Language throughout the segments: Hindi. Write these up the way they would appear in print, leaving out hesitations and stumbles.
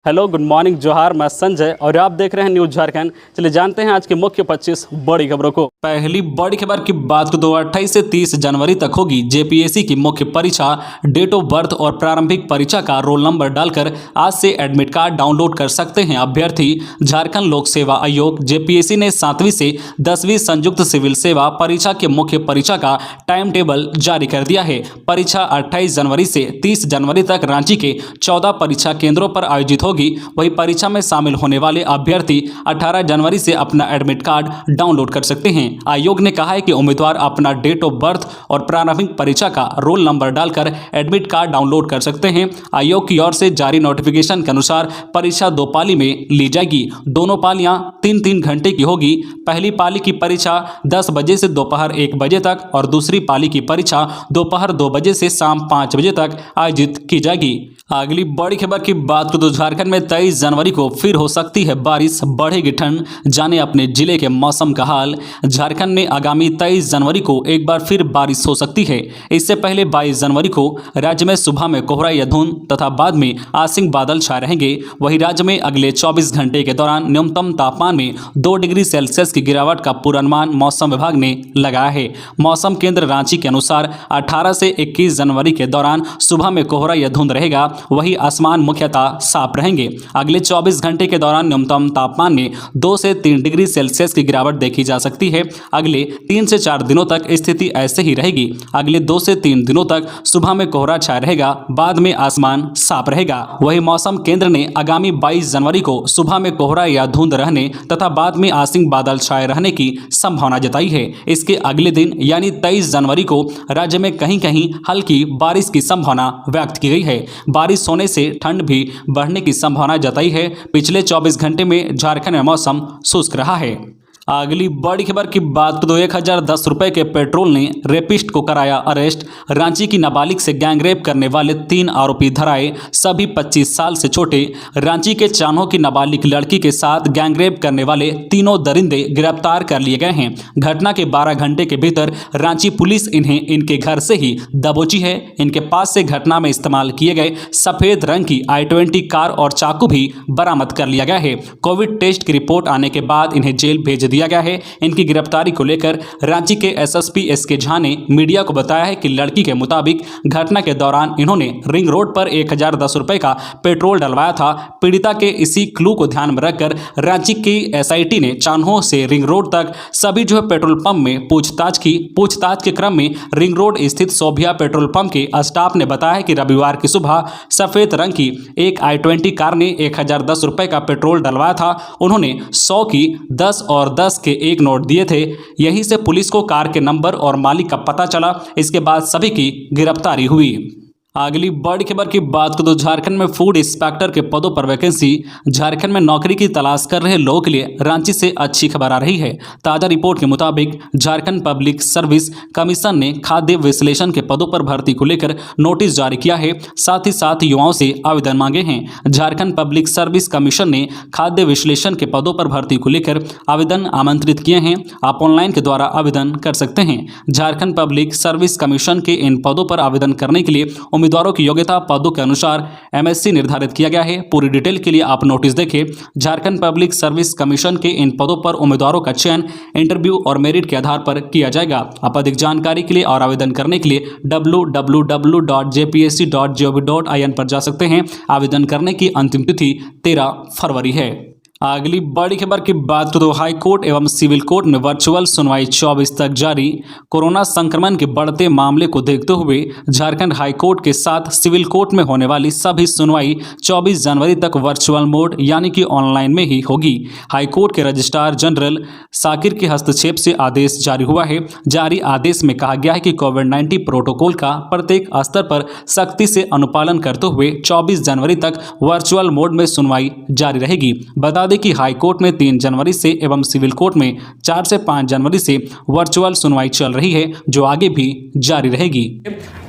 हेलो, गुड मॉर्निंग, जोहार। मैं संजय और आप देख रहे हैं न्यूज झारखंड। चलिए जानते हैं आज की मुख्य 25 बड़ी खबरों को। पहली बड़ी खबर की बात करें तो 28 से 30 जनवरी तक होगी जेपीएससी की मुख्य परीक्षा। डेट ऑफ बर्थ और प्रारंभिक परीक्षा का रोल नंबर डालकर आज से एडमिट कार्ड डाउनलोड कर सकते हैं अभ्यर्थी। झारखंड लोक सेवा आयोग जेपीएससी ने 7वीं से 10वीं संयुक्त सिविल सेवा परीक्षा के मुख्य परीक्षा का टाइम टेबल जारी कर दिया है। परीक्षा 28 जनवरी से 30 जनवरी तक रांची के 14 परीक्षा केंद्रों पर आयोजित होगी। वही परीक्षा में शामिल होने वाले अभ्यर्थी 18 जनवरी से अपना एडमिट कार्ड डाउनलोड कर सकते हैं। आयोग ने कहा है कि उम्मीदवार अपना डेट ऑफ बर्थ और प्रारंभिक परीक्षा का रोल नंबर डालकर एडमिट कार्ड डाउनलोड कर सकते हैं। आयोग की ओर से जारी नोटिफिकेशन के अनुसार परीक्षा 2 पाली में ली जाएगी। दोनों पालियां 3-3 घंटे की होगी। पहली पाली की परीक्षा 10 बजे से दोपहर 1 बजे तक और दूसरी पाली की परीक्षा दोपहर 2 बजे से शाम 5 बजे तक आयोजित की जाएगी। अगली बड़ी खबर की बात करें तो झारखंड में 23 जनवरी को फिर हो सकती है बारिश, बढ़ेगी ठंड। जाने अपने जिले के मौसम का हाल। झारखंड में आगामी 23 जनवरी को एक बार फिर बारिश हो सकती है। इससे पहले 22 जनवरी को राज्य में सुबह में कोहरा या धुंध तथा बाद में आंशिक बादल छाए रहेंगे। वहीं राज्य में अगले 24 घंटे के दौरान न्यूनतम तापमान में 2 डिग्री सेल्सियस की गिरावट का पूर्वानुमान मौसम विभाग ने लगाया है। मौसम केंद्र रांची के अनुसार 18 से 21 जनवरी के दौरान सुबह में कोहरा या धुंध रहेगा। वही आसमान मुख्यतः साफ रहेंगे। अगले 24 घंटे के दौरान न्यूनतम तापमान में 2 से 3 डिग्री सेल्सियस की गिरावट देखी जा सकती है। अगले 3 से 4 दिनों तक स्थिति ऐसे ही रहेगी। अगले 2 से 3 दिनों तक सुबह में कोहरा छाया रहेगा, बाद में आसमान साफ रहेगा। वही मौसम केंद्र ने आगामी 22 जनवरी को सुबह में कोहरा या धुंध रहने तथा बाद में आंशिक बादल छाए रहने की संभावना जताई है। इसके अगले दिन यानी 23 जनवरी को राज्य में कहीं कहीं हल्की बारिश की संभावना व्यक्त की गई है। बारिश होने से ठंड भी बढ़ने की संभावना जताई है। पिछले 24 घंटे में झारखंड में मौसम शुष्क रहा है। अगली बड़ी खबर की बात करें तो 1010 रुपए के पेट्रोल ने रेपिस्ट को कराया अरेस्ट। रांची की नाबालिग से गैंगरेप करने वाले 3 आरोपी धराए, सभी 25 साल से छोटे। रांची के चान्हो की नाबालिग लड़की के साथ गैंगरेप करने वाले तीनों दरिंदे गिरफ्तार कर लिए गए हैं। घटना के 12 घंटे के भीतर रांची पुलिस इन्हें इनके घर से ही दबोची है। इनके पास से घटना में इस्तेमाल किए गए सफेद रंग की i20 कार और चाकू भी बरामद कर लिया गया है। कोविड टेस्ट की रिपोर्ट आने के बाद इन्हें जेल भेज दिया गया है। इनकी गिरफ्तारी को लेकर रांची के एसएसपी एसके झा ने मीडिया को बताया है कि लड़की के मुताबिक घटना के दौरान इन्होंने रिंग रोड पर 1010 रुपए का पेट्रोल डलवाया था। पीड़िता के इसी क्लू को ध्यान में रखकर रांची की एसआईटी ने चान्हो से रिंग रोड तक सभी पेट्रोल पंप में पूछताछ की। पूछताछ के क्रम में रिंग रोड स्थित सोभिया पेट्रोल पंप के स्टाफ ने बताया कि रविवार की सुबह सफेद रंग की एक i20 कार ने 1010 रुपए का पेट्रोल डलवाया था। उन्होंने 100 की 10 और 10 के एक नोट दिए थे। यहीं से पुलिस को कार के नंबर और मालिक का पता चला। इसके बाद सभी की गिरफ्तारी हुई। अगली बड़ी खबर की बात करें तो झारखंड में फूड इंस्पेक्टर के पदों पर वैकेंसी। झारखंड में नौकरी की तलाश कर रहे लोगों के लिए रांची से अच्छी खबर आ रही है। ताज़ा रिपोर्ट के मुताबिक झारखंड पब्लिक सर्विस कमीशन ने खाद्य विश्लेषण के पदों पर भर्ती को लेकर नोटिस जारी किया है। साथ ही साथ युवाओं से आवेदन मांगे हैं। झारखंड पब्लिक सर्विस कमीशन ने खाद्य विश्लेषण के पदों पर भर्ती को लेकर आवेदन आमंत्रित किए हैं। आप ऑनलाइन के द्वारा आवेदन कर सकते हैं। झारखंड पब्लिक सर्विस कमीशन के इन पदों पर आवेदन करने के लिए उम्मीदवारों की योग्यता पदों के अनुसार एमएससी निर्धारित किया गया है। पूरी डिटेल के लिए आप नोटिस देखें। झारखंड पब्लिक सर्विस कमीशन के इन पदों पर उम्मीदवारों का चयन इंटरव्यू और मेरिट के आधार पर किया जाएगा। आप अधिक जानकारी के लिए और आवेदन करने के लिए www.jpsc.gov.in पर जा सकते हैं। आवेदन करने की अंतिम तिथि 13 फरवरी है। अगली बड़ी खबर की बात करें तो हाई कोर्ट एवं सिविल कोर्ट में वर्चुअल सुनवाई 24 तक जारी। कोरोना संक्रमण के बढ़ते मामले को देखते हुए झारखंड हाई कोर्ट के साथ सिविल कोर्ट में होने वाली सभी सुनवाई 24 जनवरी तक वर्चुअल मोड यानी कि ऑनलाइन में ही होगी। हाई कोर्ट के रजिस्ट्रार जनरल साकिर के हस्तक्षेप से आदेश जारी हुआ है। जारी आदेश में कहा गया है कि कोविड-19 प्रोटोकॉल का प्रत्येक स्तर पर सख्ती से अनुपालन करते हुए 24 जनवरी तक वर्चुअल मोड में सुनवाई जारी रहेगी। बता दें कि हाई कोर्ट में 3 जनवरी से एवं सिविल कोर्ट में 4 से 5 जनवरी से वर्चुअल सुनवाई चल रही है, जो आगे भी जारी रहेगी।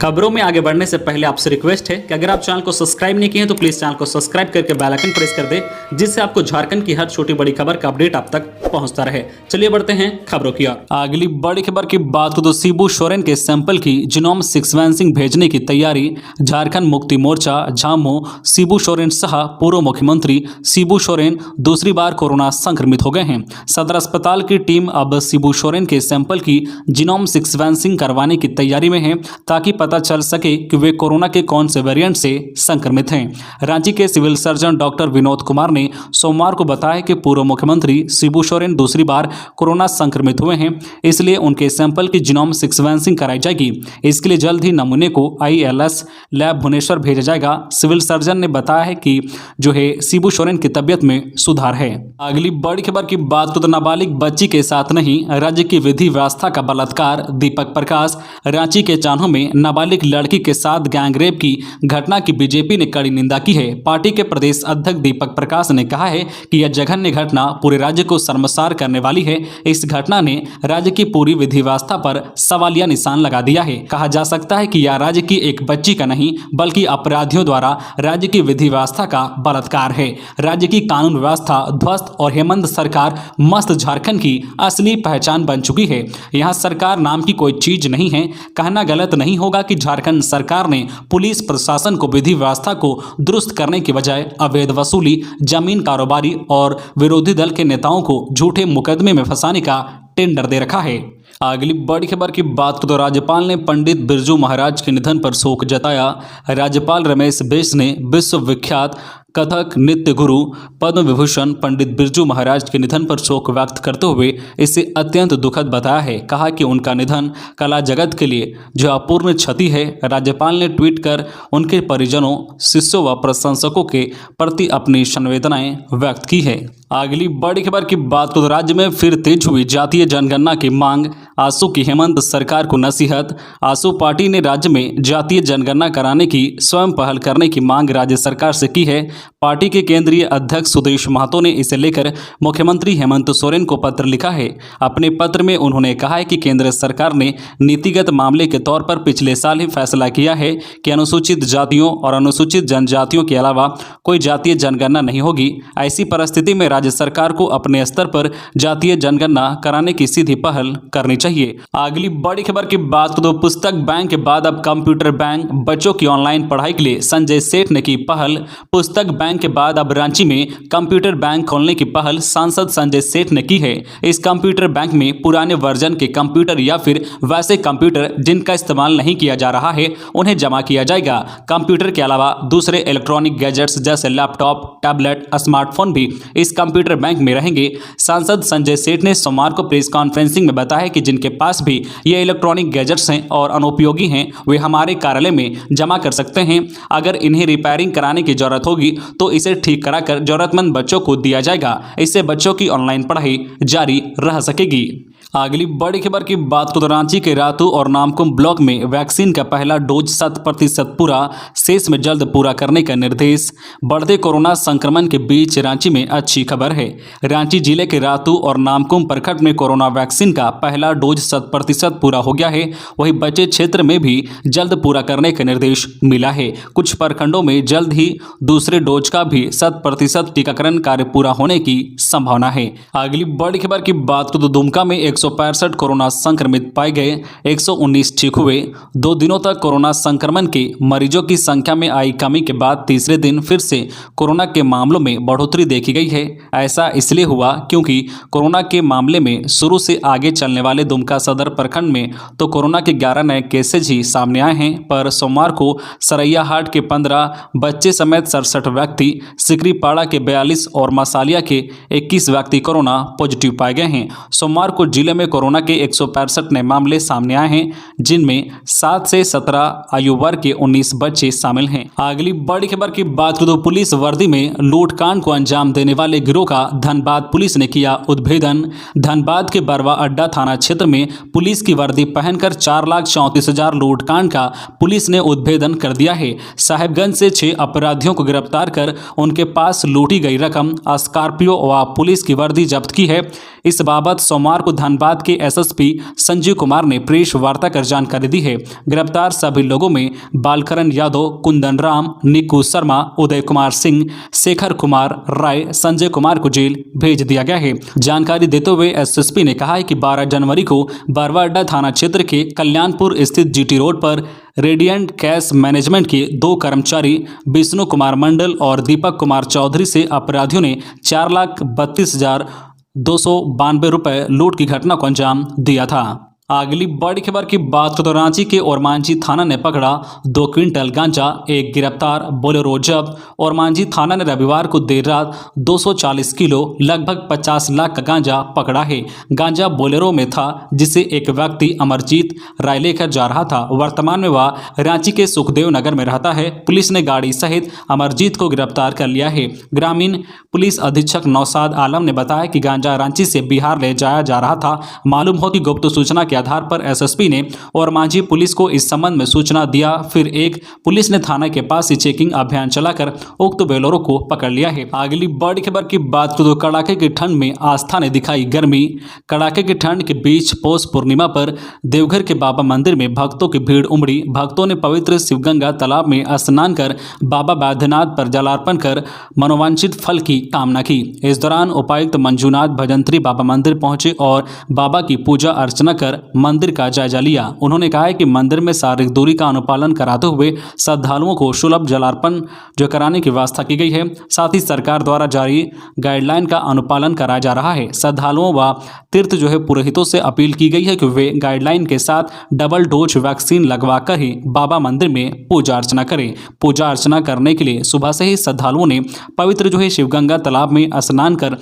खबरों में आगे बढ़ने से पहले आपसे रिक्वेस्ट है कि अगर आप चैनल को सब्सक्राइब नहीं किए हैं तो प्लीज चैनल को सब्सक्राइब करके बेल आइकन प्रेस कर दें, जिससे आपको झारखंड की हर छोटी बड़ी खबर का अपडेट आप तक पहुंचता रहे। चलिए बढ़ते हैं खबरों की ओर। अगली बड़ी खबर की बात करें तो शिबू सोरेन के सैंपल की जीनोम सीक्वेंसिंग भेजने की तैयारी। झारखंड मुक्ति मोर्चा झामो शिबू सोरेन सह पूर्व मुख्यमंत्री शिबू सोरेन दूसरी बार कोरोना संक्रमित हो गए हैं। सदर अस्पताल की टीम अब शिबू सोरेन के सैंपल की जीनोम सीक्वेंसिंग करवाने की तैयारी में है ताकि पता चल सके कि वे कोरोना के कौन से वेरिएंट से संक्रमित हैं। रांची के civil surgeon doctor Vinod Kumar ने सोमवार को बताया कि पूर्व मुख्यमंत्री शिबू सोरेन दूसरी बार कोरोना संक्रमित हुए हैं, इसलिए उनके सैंपल की जीनोम सीक्वेंसिंग कराई जाएगी। इसके लिए जल्द ही नमूने को ILS लैब भुवनेश्वर भेजा जाएगा। सिविल सर्जन ने बताया है कि जो है शिबू सोरेन की तबियत में सुधार है। अगली बड़ी खबर की बात करें तो नाबालिग बच्ची के साथ नहीं राज्य की विधि व्यवस्था का बलात्कार। दीपक प्रकाश रांची के चान्हो में नाबालिग लड़की के साथ गैंगरेप की घटना की बीजेपी ने कड़ी निंदा की है। पार्टी के प्रदेश अध्यक्ष दीपक प्रकाश ने कहा है कि यह जघन्य घटना पूरे राज्य को शर्मसार करने वाली है। इस घटना ने राज्य की पूरी विधि व्यवस्था पर सवालिया निशान लगा दिया है। कहा जा सकता है कि यह राज्य की एक बच्ची का नहीं बल्कि अपराधियों द्वारा राज्य की विधि व्यवस्था का बलात्कार है। राज्य की कानून व्यवस्था ध्वस्त और हेमंत सरकार मस्त झारखंड की असली पहचान बन चुकी है। यहाँ सरकार नाम की कोई चीज नहीं है। कहना गलत नहीं होगा कि झारखंड सरकार ने पुलिस प्रशासन को विधि व्यवस्था को दुरुस्त करने की बजाय अवैध वसूली, जमीन कारोबारी और विरोधी दल के नेताओं को झूठे मुकदमे में फंसाने का टेंडर दे रखा है। अगली बड़ी खबर की बात करें तो राज्यपाल ने पंडित बिरजू महाराज के निधन पर शोक जताया। राज्यपाल रमेश बैस ने विश्वविख्यात कथक नृत्य गुरु पद्म विभूषण पंडित बिरजू महाराज के निधन पर शोक व्यक्त करते हुए इसे अत्यंत दुखद बताया है। कहा कि उनका निधन कला जगत के लिए जो अपूर्ण क्षति है। राज्यपाल ने ट्वीट कर उनके परिजनों, शिष्यों व प्रशंसकों के प्रति अपनी संवेदनाएं व्यक्त की है। अगली बड़ी खबर की बात करें तो राज्य में फिर तेज हुई जातीय जनगणना की मांग। आसू की हेमंत सरकार को नसीहत। आसू पार्टी ने राज्य में जातीय जनगणना कराने की स्वयं पहल करने की मांग राज्य सरकार से की है। पार्टी के केंद्रीय अध्यक्ष सुदेश महतो ने इसे लेकर मुख्यमंत्री हेमंत सोरेन को पत्र लिखा है। अपने पत्र में उन्होंने कहा है कि केंद्र सरकार ने नीतिगत मामले के तौर पर पिछले साल ही फैसला किया है कि अनुसूचित जातियों और अनुसूचित जनजातियों के अलावा कोई जातीय जनगणना नहीं होगी। ऐसी परिस्थिति में राज्य सरकार को अपने स्तर पर जातीय जनगणना कराने की सीधी पहल करनी चाहिए। अगली बड़ी खबर की बात करें तो पुस्तक बैंक के बाद अब कंप्यूटर बैंक। बच्चों की ऑनलाइन पढ़ाई के लिए संजय सेठ ने की पहल। पुस्तक बैंक के बाद अब रांची में कंप्यूटर बैंक खोलने की पहल सांसद संजय सेठ ने की है। इस कंप्यूटर बैंक में पुराने वर्जन के कंप्यूटर या फिर वैसे कंप्यूटर जिनका इस्तेमाल नहीं किया जा रहा है उन्हें जमा किया जाएगा। कंप्यूटर के अलावा दूसरे इलेक्ट्रॉनिक गैजेट्स जैसे लैपटॉप, टैबलेट, स्मार्टफोन भी इस कंप्यूटर बैंक में रहेंगे। सांसद संजय सेठ ने सोमवार को प्रेस कॉन्फ्रेंसिंग में बताया कि जिनके पास भी ये इलेक्ट्रॉनिक गैजेट्स हैं और अनुपयोगी हैं वे हमारे कार्यालय में जमा कर सकते हैं। अगर इन्हें रिपेयरिंग कराने की जरूरत होगी तो इसे ठीक कराकर जरूरतमंद बच्चों को दिया जाएगा। इससे बच्चों की ऑनलाइन पढ़ाई जारी रह सकेगी। अगली बड़ी खबर की बात करें तो रांची के रातू और नामकुम ब्लॉक में वैक्सीन का पहला डोज 100% पूरा, शेष में जल्द पूरा करने का निर्देश। बढ़ते कोरोना संक्रमण के बीच रांची में अच्छी खबर है। रांची जिले के रातू और नामकुम प्रखंड में कोरोना वैक्सीन का पहला डोज 100% पूरा हो गया है। वहीं बचे क्षेत्र में भी जल्द पूरा करने का निर्देश मिला है। कुछ प्रखंडों में जल्द ही दूसरे डोज का भी 100% टीकाकरण कार्य पूरा होने की संभावना है। अगली बड़ी खबर की बात करें तो दुमका में 165 कोरोना संक्रमित पाए गए, 119 ठीक हुए। 2 दिनों तक कोरोना संक्रमण के मरीजों की संख्या में आई कमी के बाद तीसरे दिन फिर से कोरोना के मामलों में बढ़ोतरी देखी गई है। ऐसा इसलिए हुआ क्योंकि कोरोना के मामले में शुरू से आगे चलने वाले दुमका सदर प्रखंड में तो कोरोना के 11 नए केसेज ही सामने आए हैं। पर सोमवार को सरैयाहाट के 15 बच्चे समेत 67 व्यक्ति, सिकरीपाड़ा के 42 और मसालिया के 21 व्यक्ति कोरोना पॉजिटिव पाए गए हैं। सोमवार को जिले में कोरोना के 165 नए मामले सामने आए हैं, जिनमें 7 से 17 आयु वर्ग के 19 बच्चे शामिल हैं। अगली बड़ी खबर की बात करें तो पुलिस वर्दी में लूटकांड को अंजाम देने वाले गिरोह का धनबाद पुलिस ने किया उद्भेदन। धनबाद के बरवा अड्डा थाना क्षेत्र में पुलिस की वर्दी पहनकर 4,34,000 लूटकांड का पुलिस ने उद्भेदन कर दिया है। साहेबगंज से 6 अपराधियों को गिरफ्तार कर उनके पास लूटी गई रकम, स्कॉर्पियो व पुलिस की वर्दी जब्त की है। इस बाबत सोमवार को धनबाद के एसएसपी संजीव कुमार ने प्रेस वार्ता कर जानकारी दी है। गिरफ्तार सभी लोगों में बालकरण यादव, कुंदन राम, निकू शर्मा, उदय कुमार सिंह, शेखर कुमार राय, संजय कुमार को जेल भेज दिया गया है। जानकारी देते हुए एसएसपी ने कहा है कि 12 जनवरी को बरवाडा थाना क्षेत्र के कल्याणपुर स्थित जीटी रोड पर रेडियंट कैश मैनेजमेंट के 2 कर्मचारी विष्णु कुमार मंडल और दीपक कुमार चौधरी से अपराधियों ने 4,32,292 रुपये लूट की घटना को अंजाम दिया था। अगली बड़ी खबर की बात करें तो रांची के ओरमांझी थाना ने पकड़ा 2 क्विंटल गांजा, एक गिरफ्तार बोलेरो जब्त। ओरमांझी थाना ने रविवार को देर रात 240 किलो लगभग 50 लाख का गांजा पकड़ा है। गांजा बोलेरो में था जिसे एक व्यक्ति अमरजीत राय लेकर जा रहा था। वर्तमान में वह रांची के सुखदेव नगर में रहता है। पुलिस ने गाड़ी सहित अमरजीत को गिरफ्तार कर लिया है। ग्रामीण पुलिस अधीक्षक नौशाद आलम ने बताया कि गांजा रांची से बिहार ले जाया जा रहा था। मालूम हो कि गुप्त सूचना के आधार पर एसएसपी ने ओरमांझी पुलिस को इस संबंध में सूचना दिया। फिर एक पुलिस ने थाना के पास ही चेकिंग अभियान चलाकर उक्त बोलेरो को पकड़ लिया है। अगली बड़ी खबर की बात करें तो कड़ाके की ठंड में आस्था ने दिखाई गर्मी। कड़ाके की ठंड के बीच पौष पूर्णिमा पर देवघर के बाबा मंदिर में भक्तों की भीड़ उमड़ी। भक्तों ने पवित्र शिवगंगा तालाब में स्नान कर बाबा बैद्यनाथ पर जलार्पण कर मनोवांछित फल की कामना की। इस दौरान उपायुक्त मंजूनाथ भजंत्री बाबा मंदिर पहुंचे और बाबा की पूजा अर्चना कर मंदिर का जायजा लिया। उन्होंने कहा है कि मंदिर में शारीरिक दूरी का अनुपालन कराते हुए श्रद्धालुओं को सुलभ जलार्पण जो कराने की व्यवस्था की गई है। साथ ही सरकार द्वारा जारी गाइडलाइन का अनुपालन कराया जा रहा है। श्रद्धालुओं व तीर्थ पुरोहितों से अपील की गई है कि वे गाइडलाइन के साथ डबल डोज वैक्सीन लगवाकर ही बाबा मंदिर में पूजा अर्चना करें। पूजा अर्चना करने के लिए सुबह से ही श्रद्धालुओं ने पवित्र शिवगंगा तालाब में स्नान कर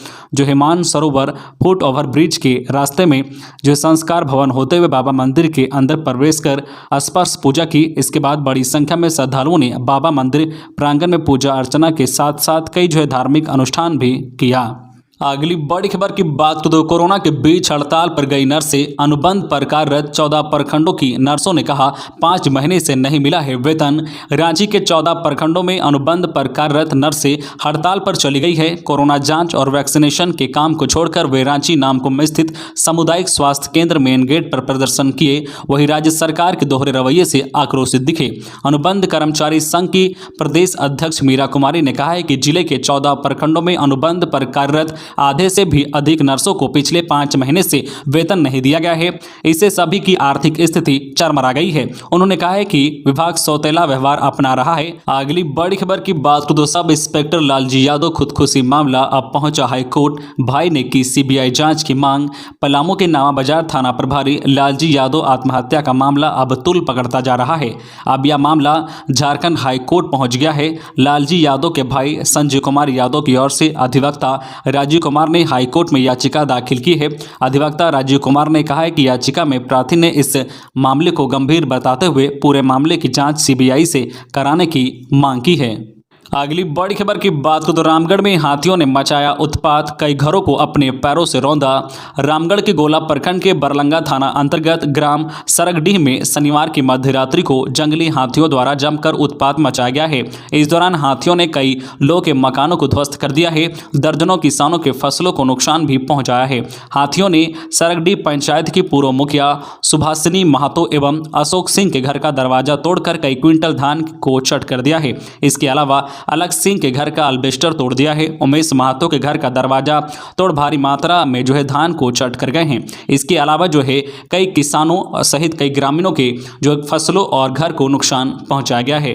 मान सरोवर फुट ओवर ब्रिज के रास्ते में संस्कार भवन होते हुए बाबा मंदिर के अंदर प्रवेश कर स्पर्श पूजा की। इसके बाद बड़ी संख्या में श्रद्धालुओं ने बाबा मंदिर प्रांगण में पूजा अर्चना के साथ साथ कई धार्मिक अनुष्ठान भी किया। अगली बड़ी खबर की बात करें तो कोरोना के बीच हड़ताल पर गई नर्सें, अनुबंध पर कार्यरत 14 प्रखंडों की नर्सों ने कहा 5 महीने से नहीं मिला है वेतन। रांची के 14 प्रखंडों में अनुबंध पर कार्यरत नर्सें हड़ताल पर चली गई है। कोरोना जांच और वैक्सीनेशन के काम को छोड़कर वे रांची नामकुम में स्थित सामुदायिक स्वास्थ्य केंद्र मेन गेट पर प्रदर्शन किए। वहीं राज्य सरकार के दोहरे रवैये से आक्रोशित दिखे। अनुबंध कर्मचारी संघ की प्रदेश अध्यक्ष मीरा कुमारी ने कहा है कि जिले के 14 प्रखंडों में अनुबंध पर कार्यरत आधे से भी अधिक नर्सों को पिछले 5 महीने से वेतन नहीं दिया गया है। इससे सभी की आर्थिक स्थिति चरमरा गई है। उन्होंने कहा है कि विभाग सौतेला व्यवहार अपना रहा है। अगली बड़ी खबर की बात करें तो सब इंस्पेक्टर लालजी यादव खुदकुशी मामला अब पहुंचा हाईकोर्ट। भाई ने की सीबीआई जांच की मांग। पलामू के नावा बाजार थाना प्रभारी लालजी यादव आत्महत्या का मामला अब तुल पकड़ता जा रहा है। अब यह मामला झारखंड हाईकोर्ट पहुंच गया है। लालजी यादव के भाई संजय कुमार यादव की ओर से अधिवक्ता राजीव कुमार ने हाईकोर्ट में याचिका दाखिल की है। अधिवक्ता राजीव कुमार ने कहा है कि याचिका में प्रार्थी ने इस मामले को गंभीर बताते हुए पूरे मामले की जांच सीबीआई से कराने की मांग की है। अगली बड़ी खबर की बात करें तो रामगढ़ में हाथियों ने मचाया उत्पात, कई घरों को अपने पैरों से रौंदा। रामगढ़ के गोला प्रखंड के बरलंगा थाना अंतर्गत ग्राम सरगडीह में शनिवार की मध्यरात्रि को जंगली हाथियों द्वारा जमकर उत्पात मचाया गया है। इस दौरान हाथियों ने कई लोगों के मकानों को ध्वस्त कर दिया है। दर्जनों किसानों के फसलों को नुकसान भी पहुंचाया है। हाथियों ने सरगडीह पंचायत की पूर्व मुखिया सुभाषिनी महतो एवं अशोक सिंह के घर का दरवाजा तोड़कर कई क्विंटल धान को चट कर दिया है। इसके अलावा अलग सिंह के घर का अल्बेस्टर तोड़ दिया है। उमेश महतो के घर का दरवाजा तोड़ भारी मात्रा में धान को चट कर गए हैं। इसके अलावा कई किसानों सहित कई ग्रामीणों के फसलों और घर को नुकसान पहुंचाया गया है।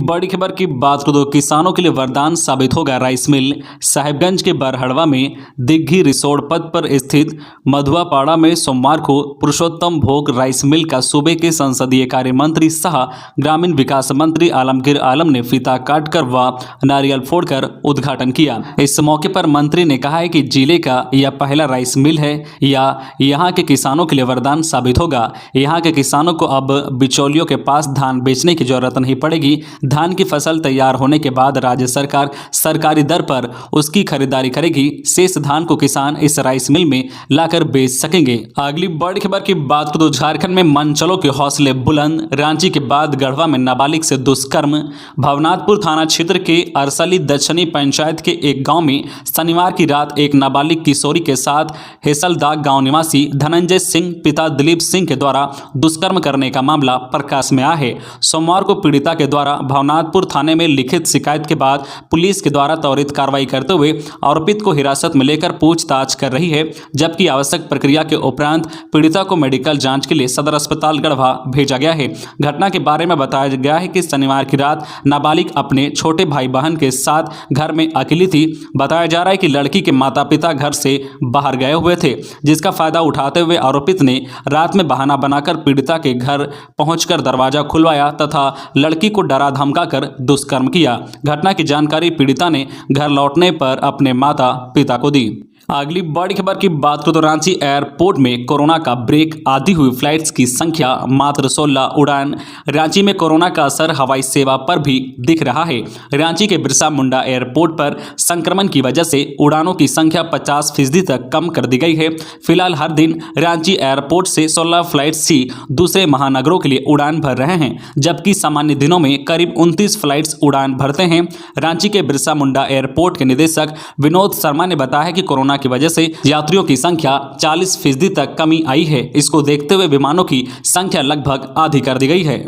बड़ी खबर की बात करें तो किसानों के लिए वरदान साबित होगा राइस मिल। साहिबगंज के बरहड़वा में दिग्घी रिसोर्ट पथ पर स्थित मधुआपाड़ा में सोमवार को पुरुषोत्तम भोग राइस मिल का सूबे के संसदीय कार्य मंत्री सह ग्रामीण विकास मंत्री आलमगीर आलम ने फीता काटकर व नारियल फोड़कर उद्घाटन किया। इस मौके पर मंत्री ने कहा है कि जिले का यह पहला राइस मिल है या यहाँ के किसानों के लिए वरदान साबित होगा। यहाँ के किसानों को अब बिचौलियों के पास धान बेचने की जरूरत नहीं पड़ेगी। धान की फसल तैयार होने के बाद राज्य सरकार सरकारी दर पर उसकी खरीदारी करेगी। शेष धान को किसान इस राइस मिल में लाकर बेच सकेंगे। अगली बड़ी खबर की बात करें तो झारखंड में मनचलों के हौसले बुलंद। रांची के बाद गढ़वा में नाबालिग से दुष्कर्म। भवनाथपुर थाना क्षेत्र के अरसली दक्षिणी पंचायत के एक गांव में शनिवार की रात एक नाबालिग किशोरी के साथ हेसलदाग गांव निवासी धनंजय सिंह पिता दिलीप सिंह के द्वारा दुष्कर्म करने का मामला प्रकाश में आया है। सोमवार को पीड़िता के द्वारा भवनाथपुर थाने में लिखित शिकायत के बाद पुलिस के द्वारा त्वरित कार्रवाई करते हुए आरोपित को हिरासत में लेकर पूछताछ कर रही है, जबकि आवश्यक प्रक्रिया के उपरांत पीड़िता को मेडिकल जांच के लिए सदर अस्पताल गढ़वा भेजा गया है। घटना के बारे में बताया गया है कि शनिवार की रात नाबालिग अपने छोटे भाई बहन के साथ घर में अकेली थी। बताया जा रहा है कि लड़की के माता पिता घर से बाहर गए हुए थे, जिसका फायदा उठाते हुए आरोपित ने रात में बहाना बनाकर पीड़िता के घर पहुंचकर दरवाजा खुलवाया तथा लड़की को डरा धमकाकर दुष्कर्म किया। घटना की जानकारी पीड़िता ने घर लौटने पर अपने माता पिता को दी। अगली बड़ी खबर की बात करें तो रांची एयरपोर्ट में कोरोना का ब्रेक। आधी हुई फ्लाइट्स की संख्या मात्र 16 उड़ान। रांची में कोरोना का असर हवाई सेवा पर भी दिख रहा है। रांची के बिरसा मुंडा एयरपोर्ट पर संक्रमण की वजह से उड़ानों की संख्या 50% तक कम कर दी गई है। फिलहाल हर दिन रांची एयरपोर्ट से 16 फ्लाइट्स ही दूसरे महानगरों के लिए उड़ान भर रहे हैं, जबकि सामान्य दिनों में करीब 29 फ्लाइट्स उड़ान भरते हैं। रांची के बिरसा मुंडा एयरपोर्ट के निदेशक विनोद शर्मा ने बताया कि कोरोना की वजह से यात्रियों की संख्या 40% तक कमी आई है। इसको देखते हुए विमानों की संख्या लगभग आधी कर दी गई है।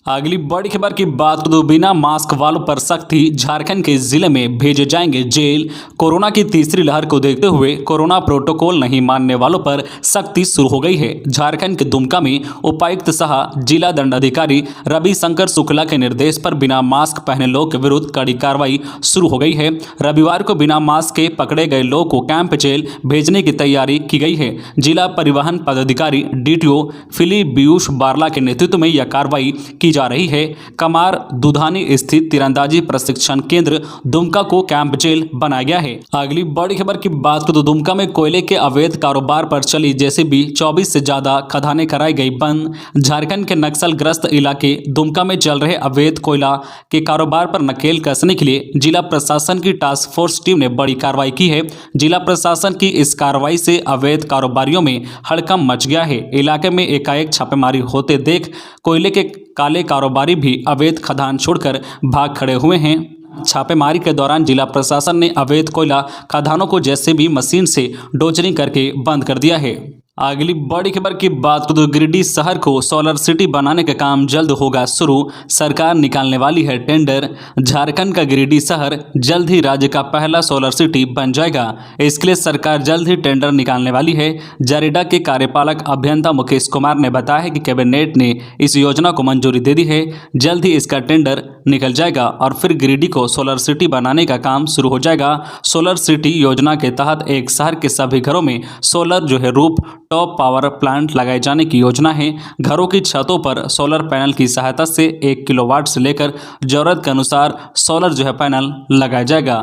अगली बड़ी खबर की बात करें तो बिना मास्क वालों पर सख्ती। झारखंड के जिले में भेजे जाएंगे जेल। कोरोना की तीसरी लहर को देखते हुए कोरोना प्रोटोकॉल नहीं मानने वालों पर सख्ती शुरू हो गई है। झारखंड के दुमका में उपायुक्त सह जिला दंडाधिकारी रविशंकर शुक्ला के निर्देश पर बिना मास्क पहने लोग के विरुद्ध कड़ी कार्रवाई शुरू हो गई है। रविवार को बिना मास्क के पकड़े गए लोग को कैंप जेल भेजने की तैयारी की गई है। जिला परिवहन पदाधिकारी DTO फिलिपियुस बारला के नेतृत्व में यह कार्रवाई की जा रही है। कमार दुधानी स्थित तीरंदाजी प्रशिक्षण केंद्र दुमका को कैंप जेल बनाया गया है। अगली बड़ी खबर की बात करें तो दुमका में कोयले के अवैध कारोबार पर चली JCB 24 से ज्यादा खदानें कराई गई बंद। झारखंड के नक्सल ग्रस्त इलाके दुमका में चल रहे अवैध कोयला के कारोबार पर नकेल कसने के लिए जिला प्रशासन की टास्क फोर्स टीम ने बड़ी कार्रवाई की है। जिला प्रशासन की इस कार्रवाई से अवैध कारोबारियों में हड़कंप मच गया है। इलाके में एकाएक छापेमारी होते देख कोयले के काले कारोबारी भी अवैध खदान छोड़कर भाग खड़े हुए हैं। छापेमारी के दौरान जिला प्रशासन ने अवैध कोयला खदानों को JCB मशीन से डोजरिंग करके बंद कर दिया है। अगली बड़ी खबर की बात करें तो गिरिडीह शहर को सोलर सिटी बनाने का काम जल्द होगा शुरू। सरकार निकालने वाली है टेंडर। झारखंड का गिरिडीह शहर जल्द ही राज्य का पहला सोलर सिटी बन जाएगा। इसके लिए सरकार जल्द ही टेंडर निकालने वाली है। जरेडा के कार्यपालक अभियंता मुकेश कुमार ने बताया है कि कैबिनेट ने इस योजना को मंजूरी दे दी है। जल्द ही इसका टेंडर निकल जाएगा और फिर गिरिडीह को सोलर सिटी बनाने का काम शुरू हो जाएगा। सोलर सिटी योजना के तहत एक शहर के सभी घरों में सोलर रूप टॉप पावर प्लांट लगाए जाने की योजना है। घरों की छतों पर सोलर पैनल की सहायता से 1 किलोवाट से लेकर जरूरत के अनुसार सोलर पैनल लगाया जाएगा।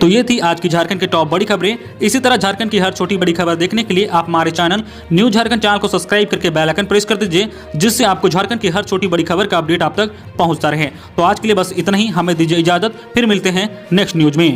तो ये थी आज की झारखंड की टॉप बड़ी खबरें। इसी तरह झारखंड की हर छोटी बड़ी खबर देखने के लिए आप हमारे चैनल न्यूज झारखंड चैनल को सब्सक्राइब करके बेल आइकन प्रेस कर दीजिए, जिससे आपको झारखंड की हर छोटी बड़ी खबर का अपडेट आप तक पहुंचता रहे। तो आज के लिए बस इतना ही। हमें दीजिए इजाजत, फिर मिलते हैं नेक्स्ट न्यूज में।